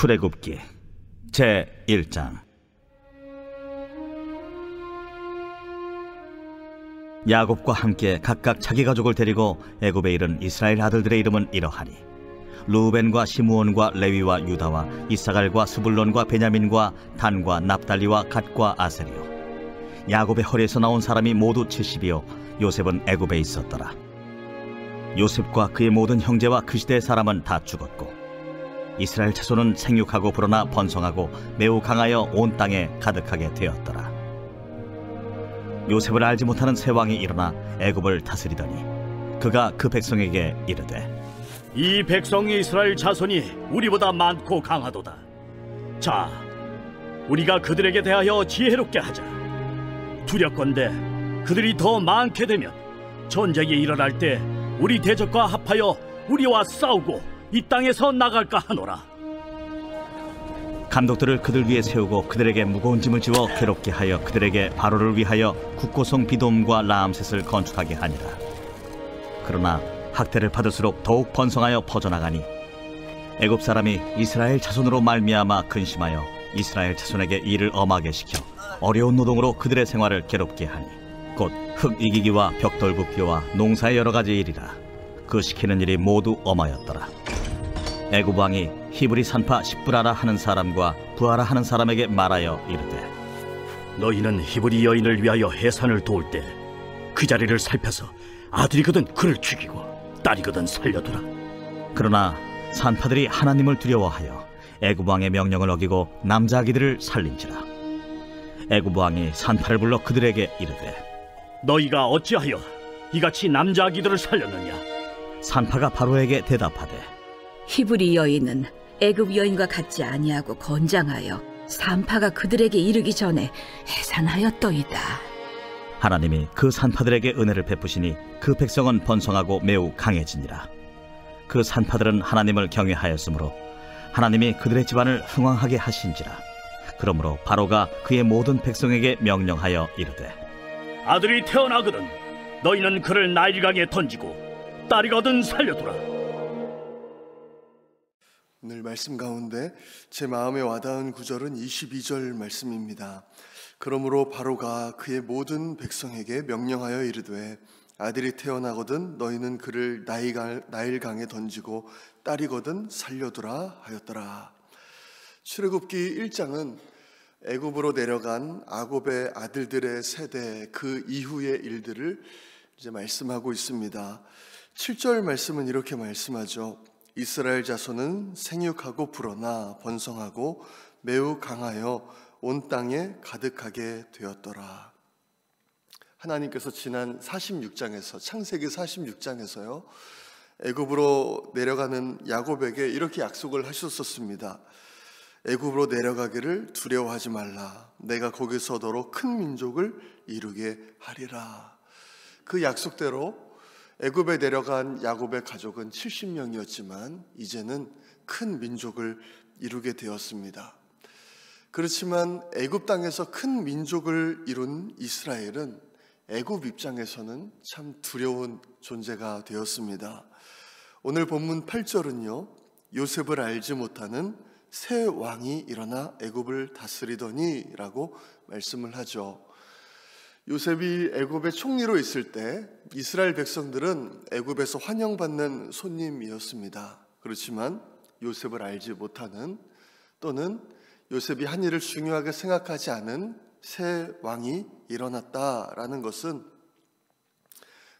출애굽기 제1장. 야곱과 함께 각각 자기 가족을 데리고 애굽에 이른 이스라엘 아들들의 이름은 이러하니 르우벤과 시므온과 레위와 유다와 이사갈과 스불론과 베냐민과 단과 납달리와 갓과 아셀이요. 야곱의 허리에서 나온 사람이 모두 70이요 요셉은 애굽에 있었더라. 요셉과 그의 모든 형제와 그 시대의 사람은 다 죽었고 이스라엘 자손은 생육하고 불어나 번성하고 매우 강하여 온 땅에 가득하게 되었더라. 요셉을 알지 못하는 새 왕이 일어나 애굽을 다스리더니 그가 그 백성에게 이르되 이 백성이 이스라엘 자손이 우리보다 많고 강하도다. 자, 우리가 그들에게 대하여 지혜롭게 하자. 두렵건대 그들이 더 많게 되면 전쟁이 일어날 때 우리 대적과 합하여 우리와 싸우고 이 땅에서 나갈까 하노라. 감독들을 그들 위에 세우고 그들에게 무거운 짐을 지워 괴롭게 하여 그들에게 바로를 위하여 국고성 비돔과 라암셋을 건축하게 하니라. 그러나 학대를 받을수록 더욱 번성하여 퍼져나가니 애굽 사람이 이스라엘 자손으로 말미암아 근심하여 이스라엘 자손에게 일을 엄하게 시켜 어려운 노동으로 그들의 생활을 괴롭게 하니 곧 흙 이기기와 벽돌 굽기와 농사의 여러 가지 일이라. 그 시키는 일이 모두 엄하였더라. 애굽 왕이 히브리 산파 십브라라 하는 사람과 부하라 하는 사람에게 말하여 이르되 너희는 히브리 여인을 위하여 해산을 도울 때 그 자리를 살펴서 아들이거든 그를 죽이고 딸이거든 살려두라. 그러나 산파들이 하나님을 두려워하여 애굽 왕의 명령을 어기고 남자 아기들을 살린지라. 애굽 왕이 산파를 불러 그들에게 이르되 너희가 어찌하여 이같이 남자 아기들을 살렸느냐? 산파가 바로에게 대답하되 히브리 여인은 애굽 여인과 같지 아니하고 건장하여 산파가 그들에게 이르기 전에 해산하였더이다. 하나님이 그 산파들에게 은혜를 베푸시니 그 백성은 번성하고 매우 강해지니라. 그 산파들은 하나님을 경외하였으므로 하나님이 그들의 집안을 흥왕하게 하신지라. 그러므로 바로가 그의 모든 백성에게 명령하여 이르되 아들이 태어나거든 너희는 그를 나일강에 던지고 딸이거든 살려두라. 오늘 말씀 가운데 제 마음에 와닿은 구절은 22절 말씀입니다. 그러므로 바로가 그의 모든 백성에게 명령하여 이르되 아들이 태어나거든 너희는 그를 나일강에 던지고 딸이거든 살려두라 하였더라. 출애굽기 1장은 애굽으로 내려간 야곱의 아들들의 세대 그 이후의 일들을 이제 말씀하고 있습니다. 7절 말씀은 이렇게 말씀하죠. 이스라엘 자손은 생육하고 불어나 번성하고 매우 강하여 온 땅에 가득하게 되었더라. 하나님께서 지난 46장에서 창세기 46장에서요 애굽으로 내려가는 야곱에게 이렇게 약속을 하셨었습니다. 애굽으로 내려가기를 두려워하지 말라. 내가 거기서 너로 큰 민족을 이루게 하리라. 그 약속대로 애굽에 내려간 야곱의 가족은 70명이었지만 이제는 큰 민족을 이루게 되었습니다. 그렇지만 애굽 땅에서 큰 민족을 이룬 이스라엘은 애굽 입장에서는 참 두려운 존재가 되었습니다. 오늘 본문 8절은요 요셉을 알지 못하는 새 왕이 일어나 애굽을 다스리더니 라고 말씀을 하죠. 요셉이 애굽의 총리로 있을 때 이스라엘 백성들은 애굽에서 환영받는 손님이었습니다. 그렇지만 요셉을 알지 못하는 또는 요셉이 한 일을 중요하게 생각하지 않은 새 왕이 일어났다라는 것은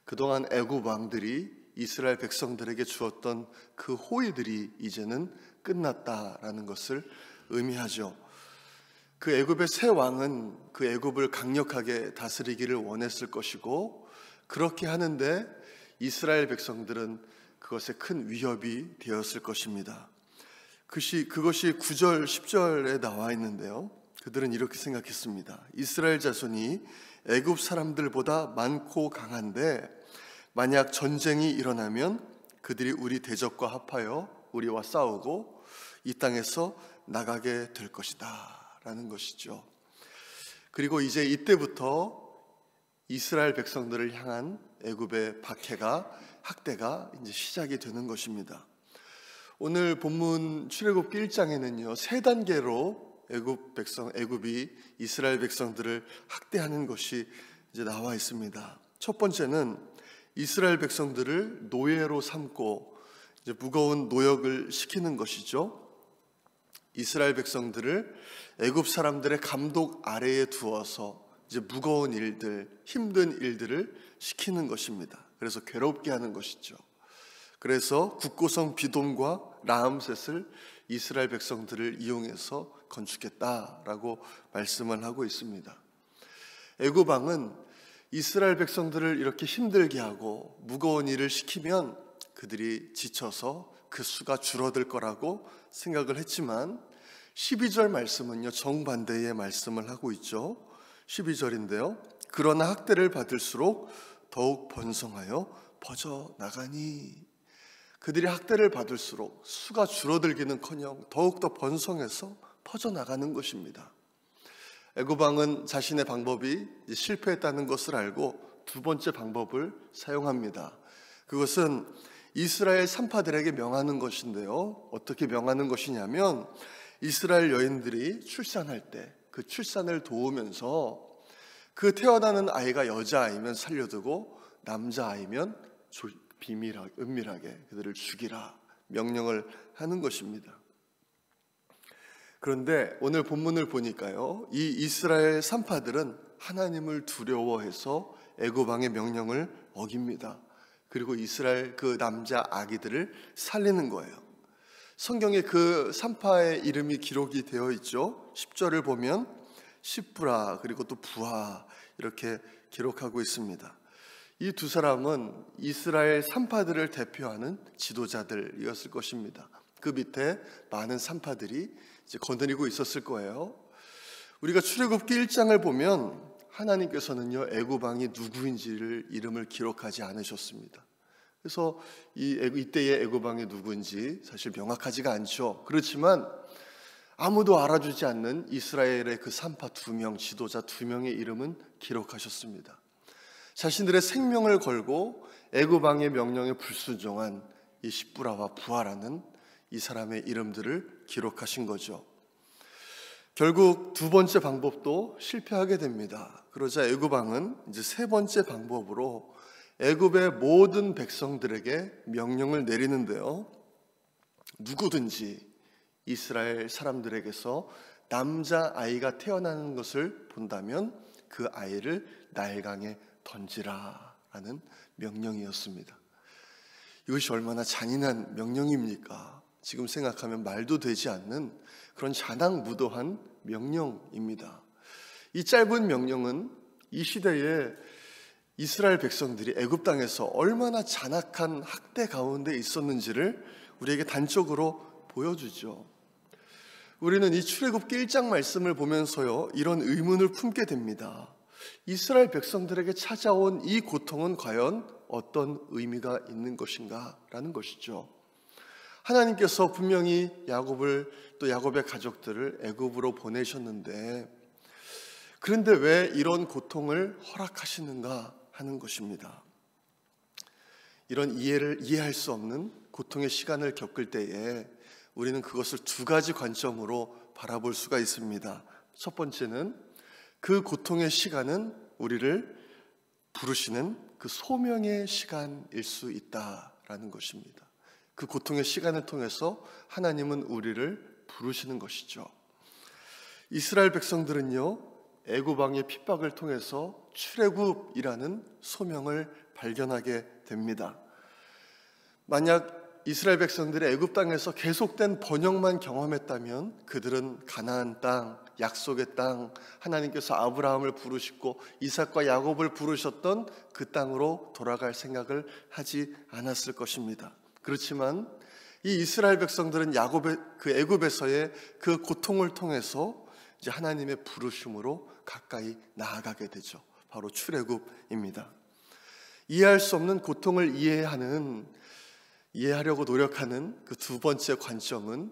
그동안 애굽 왕들이 이스라엘 백성들에게 주었던 그 호의들이 이제는 끝났다라는 것을 의미하죠. 그 애굽의 새 왕은 그 애굽을 강력하게 다스리기를 원했을 것이고 그렇게 하는데 이스라엘 백성들은 그것에 큰 위협이 되었을 것입니다. 그것이 9절, 10절에 나와 있는데요. 그들은 이렇게 생각했습니다. 이스라엘 자손이 애굽 사람들보다 많고 강한데 만약 전쟁이 일어나면 그들이 우리 대적과 합하여 우리와 싸우고 이 땅에서 나가게 될 것이다 라는 것이죠. 그리고 이제 이때부터 이스라엘 백성들을 향한 애굽의 박해가 학대가 이제 시작이 되는 것입니다. 오늘 본문 출애굽기 1장에는요, 세 단계로 애굽이 이스라엘 백성들을 학대하는 것이 이제 나와 있습니다. 첫 번째는 이스라엘 백성들을 노예로 삼고 이제 무거운 노역을 시키는 것이죠. 이스라엘 백성들을 애굽 사람들의 감독 아래에 두어서 이제 무거운 일들, 힘든 일들을 시키는 것입니다. 그래서 괴롭게 하는 것이죠. 그래서 국고성 비돔과 라암셋을 이스라엘 백성들을 이용해서 건축했다라고 말씀을 하고 있습니다. 애굽 왕은 이스라엘 백성들을 이렇게 힘들게 하고 무거운 일을 시키면 그들이 지쳐서 그 수가 줄어들 거라고 생각을 했지만 12절 말씀은요, 정반대의 말씀을 하고 있죠. 12절인데요. 그러나 학대를 받을수록 더욱 번성하여 퍼져나가니, 그들이 학대를 받을수록 수가 줄어들기는커녕 더욱더 번성해서 퍼져나가는 것입니다. 애굽 왕은 자신의 방법이 실패했다는 것을 알고 두 번째 방법을 사용합니다. 그것은 이스라엘 산파들에게 명하는 것인데요. 어떻게 명하는 것이냐면 이스라엘 여인들이 출산할 때 그 출산을 도우면서 그 태어나는 아이가 여자아이면 살려두고 남자아이면 은밀하게 그들을 죽이라 명령을 하는 것입니다. 그런데 오늘 본문을 보니까요, 이 이스라엘 산파들은 하나님을 두려워해서 애굽 왕의 명령을 어깁니다. 그리고 이스라엘 그 남자 아기들을 살리는 거예요. 성경에 그 산파의 이름이 기록이 되어 있죠. 10절을 보면 시브라 그리고 또 부하 이렇게 기록하고 있습니다. 이 두 사람은 이스라엘 산파들을 대표하는 지도자들이었을 것입니다. 그 밑에 많은 산파들이 이제 거느리고 있었을 거예요. 우리가 출애굽기 1장을 보면 하나님께서는요, 애굽 왕이 누구인지를 이름을 기록하지 않으셨습니다. 그래서 이때의 애굽 왕이 누구인지 사실 명확하지가 않죠. 그렇지만 아무도 알아주지 않는 이스라엘의 그 산파 2명, 지도자 2명의 이름은 기록하셨습니다. 자신들의 생명을 걸고 애굽 왕의 명령에 불순종한 이 시브라와 부하라는 이 사람의 이름들을 기록하신 거죠. 결국 두 번째 방법도 실패하게 됩니다. 그러자 애굽 왕은 이제 세 번째 방법으로 애굽의 모든 백성들에게 명령을 내리는데요. 누구든지 이스라엘 사람들에게서 남자 아이가 태어나는 것을 본다면 그 아이를 나일강에 던지라라는 명령이었습니다. 이것이 얼마나 잔인한 명령입니까? 지금 생각하면 말도 되지 않는 그런 잔악무도한 명령입니다. 이 짧은 명령은 이 시대에 이스라엘 백성들이 애굽 땅에서 얼마나 잔악한 학대 가운데 있었는지를 우리에게 단적으로 보여주죠. 우리는 이 출애굽기 1장 말씀을 보면서요, 이런 의문을 품게 됩니다. 이스라엘 백성들에게 찾아온 이 고통은 과연 어떤 의미가 있는 것인가 라는 것이죠. 하나님께서 분명히 야곱을, 또 야곱의 가족들을 애굽으로 보내셨는데, 그런데 왜 이런 고통을 허락하시는가 하는 것입니다. 이런 이해할 수 없는 고통의 시간을 겪을 때에 우리는 그것을 두 가지 관점으로 바라볼 수가 있습니다. 첫 번째는 그 고통의 시간은 우리를 부르시는 그 소명의 시간일 수 있다라는 것입니다. 그 고통의 시간을 통해서 하나님은 우리를 부르시는 것이죠. 이스라엘 백성들은요, 애굽 왕의 핍박을 통해서 출애굽이라는 소명을 발견하게 됩니다. 만약 이스라엘 백성들이 애굽 땅에서 계속된 번영만 경험했다면 그들은 가나안 땅, 약속의 땅, 하나님께서 아브라함을 부르시고 이삭과 야곱을 부르셨던 그 땅으로 돌아갈 생각을 하지 않았을 것입니다. 그렇지만 이 이스라엘 백성들은 그 애굽에서의 그 고통을 통해서 이제 하나님의 부르심으로 가까이 나아가게 되죠. 바로 출애굽입니다. 이해할 수 없는 고통을 이해하려고 노력하는 그 두 번째 관점은,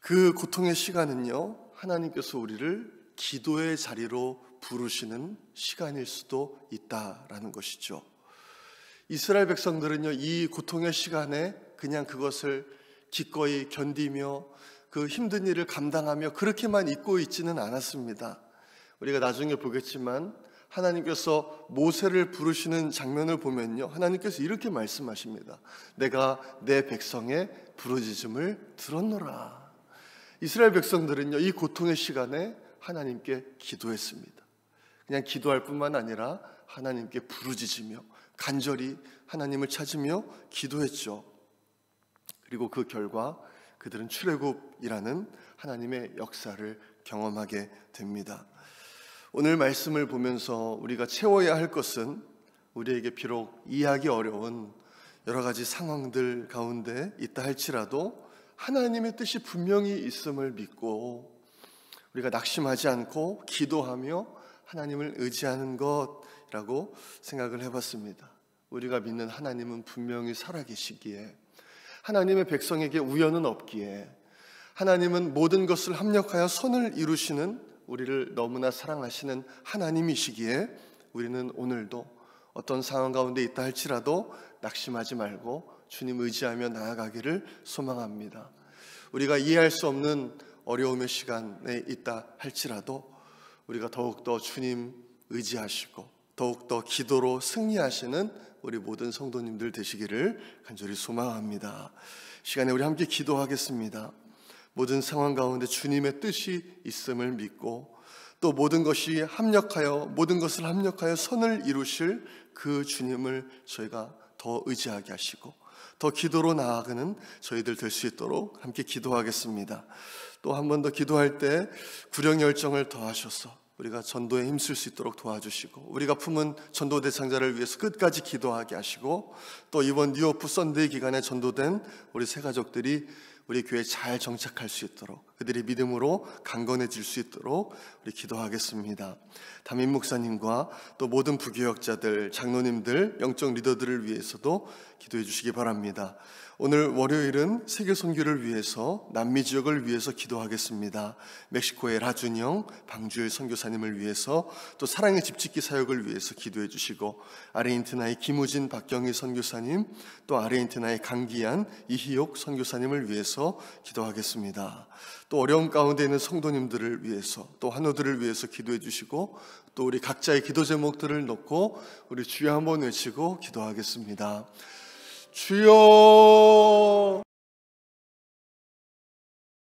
그 고통의 시간은요, 하나님께서 우리를 기도의 자리로 부르시는 시간일 수도 있다라는 것이죠. 이스라엘 백성들은요, 이 고통의 시간에 그냥 그것을 기꺼이 견디며 그 힘든 일을 감당하며 그렇게만 있고 있지는 않았습니다. 우리가 나중에 보겠지만 하나님께서 모세를 부르시는 장면을 보면요, 하나님께서 이렇게 말씀하십니다. 내가 내 백성의 부르짖음을 들었노라. 이스라엘 백성들은요, 이 고통의 시간에 하나님께 기도했습니다. 그냥 기도할 뿐만 아니라 하나님께 부르짖으며 간절히 하나님을 찾으며 기도했죠. 그리고 그 결과 그들은 출애굽이라는 하나님의 역사를 경험하게 됩니다. 오늘 말씀을 보면서 우리가 채워야 할 것은 우리에게 비록 이해하기 어려운 여러 가지 상황들 가운데 있다 할지라도 하나님의 뜻이 분명히 있음을 믿고 우리가 낙심하지 않고 기도하며 하나님을 의지하는 것이라고 생각을 해봤습니다. 우리가 믿는 하나님은 분명히 살아계시기에, 하나님의 백성에게 우연은 없기에, 하나님은 모든 것을 합력하여 선을 이루시는 우리를 너무나 사랑하시는 하나님이시기에 우리는 오늘도 어떤 상황 가운데 있다 할지라도 낙심하지 말고 주님 의지하며 나아가기를 소망합니다. 우리가 이해할 수 없는 어려움의 시간에 있다 할지라도 우리가 더욱더 주님 의지하시고 더욱더 기도로 승리하시는 우리 모든 성도님들 되시기를 간절히 소망합니다. 시간에 우리 함께 기도하겠습니다. 모든 상황 가운데 주님의 뜻이 있음을 믿고 또 모든 것을 합력하여 선을 이루실 그 주님을 저희가 더 의지하게 하시고 더 기도로 나아가는 저희들 될 수 있도록 함께 기도하겠습니다. 또 한 번 더 기도할 때 구령 열정을 더하셔서 우리가 전도에 힘쓸 수 있도록 도와주시고, 우리가 품은 전도 대상자를 위해서 끝까지 기도하게 하시고, 또 이번 뉴오프 썬데이 기간에 전도된 우리 새 가족들이 우리 교회에 잘 정착할 수 있도록, 그들이 믿음으로 강건해질 수 있도록 우리 기도하겠습니다. 담임 목사님과 또 모든 부교역자들, 장로님들, 영적 리더들을 위해서도 기도해 주시기 바랍니다. 오늘 월요일은 세계 선교를 위해서 남미 지역을 위해서 기도하겠습니다. 멕시코의 라준영, 방주일 선교사님을 위해서, 또 사랑의 집짓기 사역을 위해서 기도해 주시고, 아르헨티나의 김우진, 박경희 선교사님, 또 아르헨티나의 강기한, 이희옥 선교사님을 위해서 기도하겠습니다. 또 어려움 가운데 있는 성도님들을 위해서, 또 환우들을 위해서 기도해 주시고, 또 우리 각자의 기도 제목들을 놓고 우리 주여 한번 외치고 기도하겠습니다. 주여